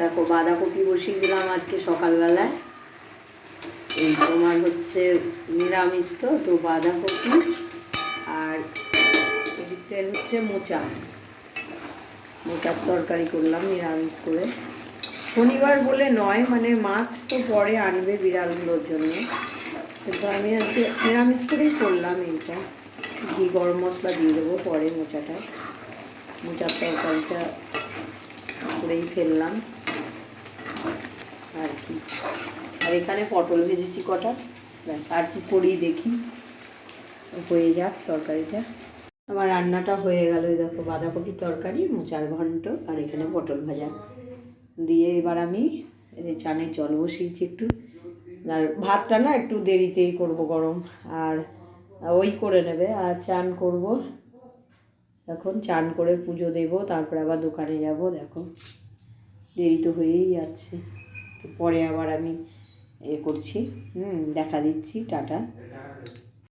দেখো বাঁধাকপি বসিয়ে দিলাম আজকে সকালবেলায়। এই তোমার হচ্ছে নিরামিষ তো বাঁধাকপি, আর এদিকটায় হচ্ছে মোচার তরকারি করলাম নিরামিষ করে। শনিবার বলে নয়, মানে মাছ তো পরে আনবে বিড়ালগুলোর জন্য, কিন্তু আমি আজকে নিরামিষ করেই করলাম। এইটা ঘি গরম মশলা দিয়ে দেবো পরে মোচার তরকারিটা করেই ফেললাম আর কি। আর এখানে পটল ভেজেছি কটা, ব্যাস আর কি করি দেখি, হয়ে যাক তরকারিটা। আমার রান্নাটা হয়ে গেল। দেখো বাঁধাকপির তরকারি, মোচার ঘন্ট, আর এখানে পটল ভাজা দিয়ে এবার আমি চানের জল বসিয়েছি একটু। আর ভাতটা না একটু দেরিতেই করব গরম, আর ওই করে নেবে। আর চান করব এখন, চান করে পুজো দেব, তারপরে আবার দোকানে যাব। দেখো দেরি তো হয়েই যাচ্ছে, তো পরে আবার আমি করছি, দেখা দিচ্ছি, টাটা।